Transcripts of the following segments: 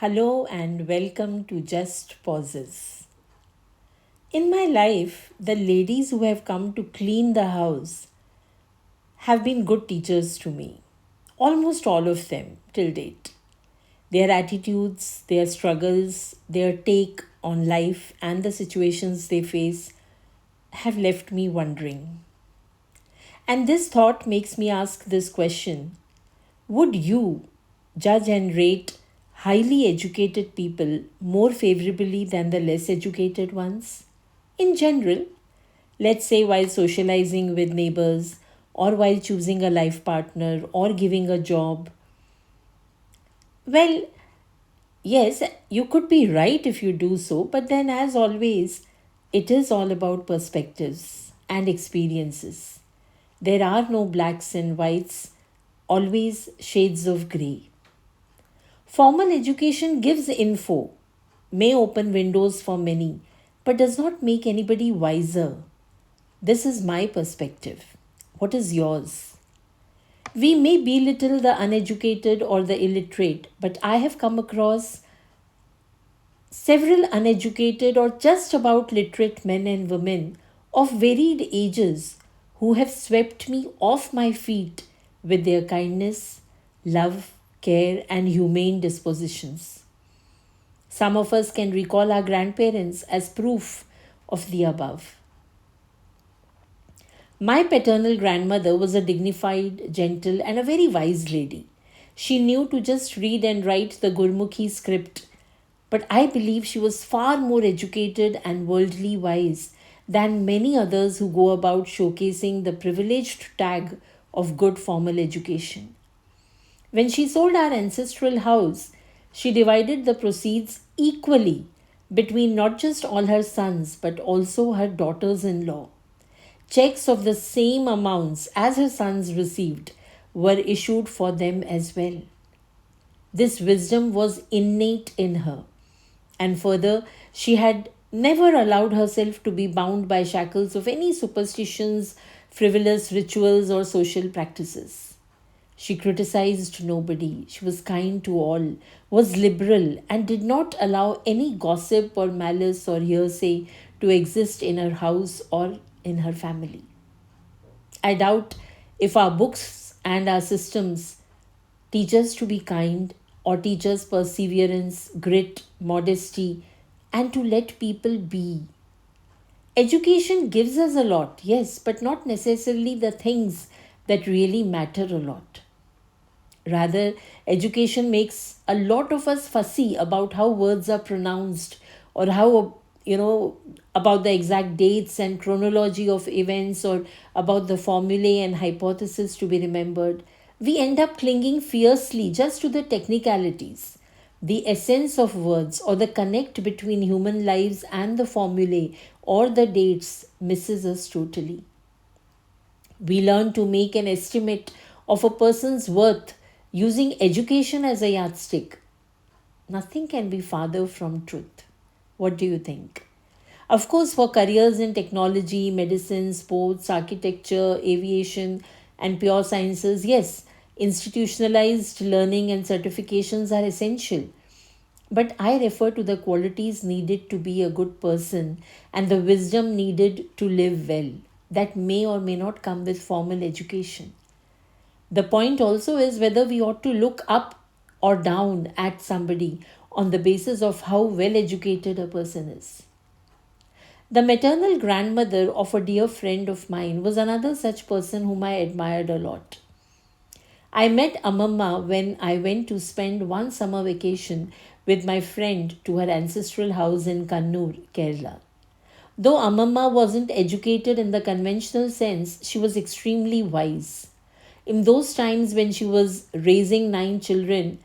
Hello and welcome to Just Pauses. In my life, the ladies who have come to clean the house have been good teachers to me. Almost all of them till date. Their attitudes, their struggles, their take on life and the situations they face have left me wondering. And this thought makes me ask this question: would you judge and rate highly educated people more favorably than the less educated ones? In general, let's say while socializing with neighbors, or while choosing a life partner, or giving a job. Well, yes, you could be right if you do so, but then, as always, it is all about perspectives and experiences. There are no blacks and whites, always shades of grey. Formal education gives info, may open windows for many, but does not make anybody wiser. This is my perspective. What is yours? We may belittle the uneducated or the illiterate, but I have come across several uneducated or just about literate men and women of varied ages who have swept me off my feet with their kindness, love, care, and humane dispositions. Some of us can recall our grandparents as proof of the above. My paternal grandmother was a dignified, gentle, and a very wise lady. She knew to just read and write the Gurmukhi script, but I believe she was far more educated and worldly wise than many others who go about showcasing the privileged tag of good formal education. When she sold our ancestral house, she divided the proceeds equally between not just all her sons but also her daughters in law. Checks of the same amounts as her sons received were issued for them as well. This wisdom was innate in her, and further, she had never allowed herself to be bound by shackles of any superstitions, frivolous rituals, or social practices. She criticized nobody, she was kind to all, was liberal, and did not allow any gossip or malice or hearsay to exist in her house or in her family. I doubt if our books and our systems teach us to be kind or teach us perseverance, grit, modesty, and to let people be. Education gives us a lot, yes, but not necessarily the things that really matter a lot. Rather, education makes a lot of us fussy about how words are pronounced or how, about the exact dates and chronology of events or about the formulae and hypotheses to be remembered. We end up clinging fiercely just to the technicalities. The essence of words or the connect between human lives and the formulae or the dates misses us totally. We learn to make an estimate of a person's worth using education as a yardstick. Nothing can be farther from truth. What do you think? Of course, for careers in technology, medicine, sports, architecture, aviation, and pure sciences, yes, institutionalized learning and certifications are essential. But I refer to the qualities needed to be a good person and the wisdom needed to live well that may or may not come with formal education. The point also is whether we ought to look up or down at somebody on the basis of how well educated a person is. The maternal grandmother of a dear friend of mine was another such person whom I admired a lot. I met Amamma when I went to spend one summer vacation with my friend to her ancestral house in Kannur, Kerala. Though Amamma wasn't educated in the conventional sense, she was extremely wise. In those times when she was raising 9 children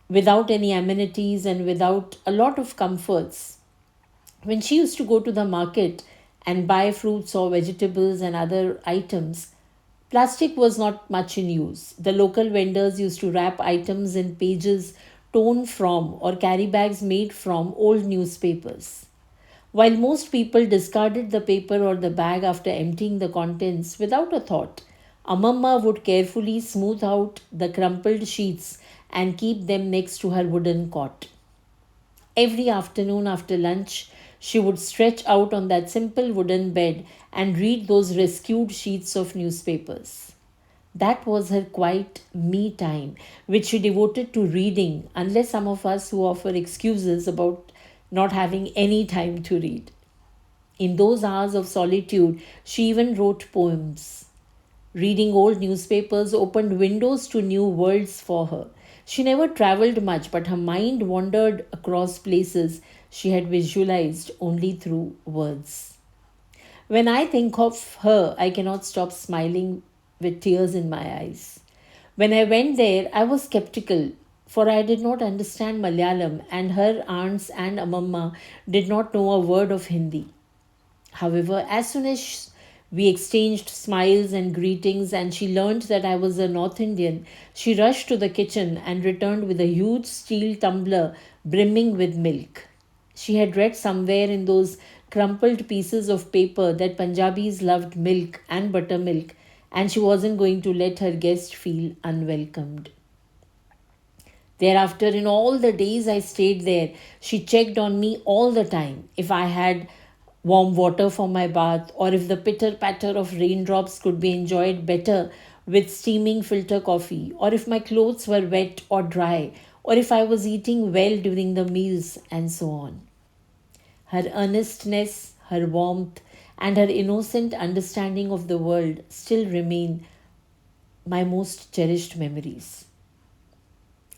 without any amenities and without a lot of comforts, when she used to go to the market and buy fruits or vegetables and other items, plastic was not much in use. The local vendors used to wrap items in pages torn from or carry bags made from old newspapers. While most people discarded the paper or the bag after emptying the contents without a thought, Amamma would carefully smooth out the crumpled sheets and keep them next to her wooden cot. Every afternoon after lunch, she would stretch out on that simple wooden bed and read those rescued sheets of newspapers. That was her quiet me time, which she devoted to reading, unlike some of us who offer excuses about not having any time to read. In those hours of solitude, she even wrote poems. Reading old newspapers opened windows to new worlds for her. She never traveled much, but her mind wandered across places she had visualized only through words. When I think of her, I cannot stop smiling with tears in my eyes. When I went there, I was skeptical, for I did not understand Malayalam, and her aunts and Amamma did not know a word of Hindi. However, as soon as we exchanged smiles and greetings, and she learned that I was a North Indian, she rushed to the kitchen and returned with a huge steel tumbler brimming with milk. She had read somewhere in those crumpled pieces of paper that Punjabis loved milk and buttermilk, and she wasn't going to let her guest feel unwelcomed. Thereafter, in all the days I stayed there, she checked on me all the time. If I had warm water for my bath, or if the pitter patter of raindrops could be enjoyed better with steaming filter coffee, or if my clothes were wet or dry, or if I was eating well during the meals, and so on. Her earnestness, her warmth, and her innocent understanding of the world still remain my most cherished memories.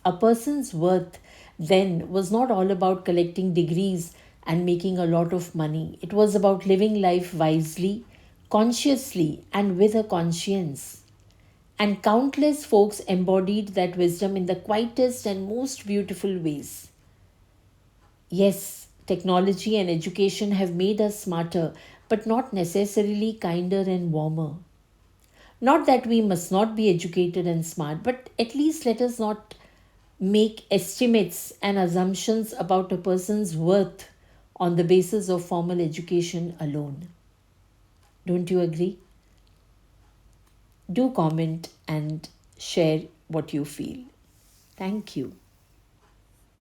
A person's worth then was not all about collecting degrees and making a lot of money. It was about living life wisely, consciously, and with a conscience. And countless folks embodied that wisdom in the quietest and most beautiful ways. Yes, technology and education have made us smarter, but not necessarily kinder and warmer. Not that we must not be educated and smart, but at least let us not make estimates and assumptions about a person's worth on the basis of formal education alone. Don't you agree? Do comment and share what you feel. Thank you.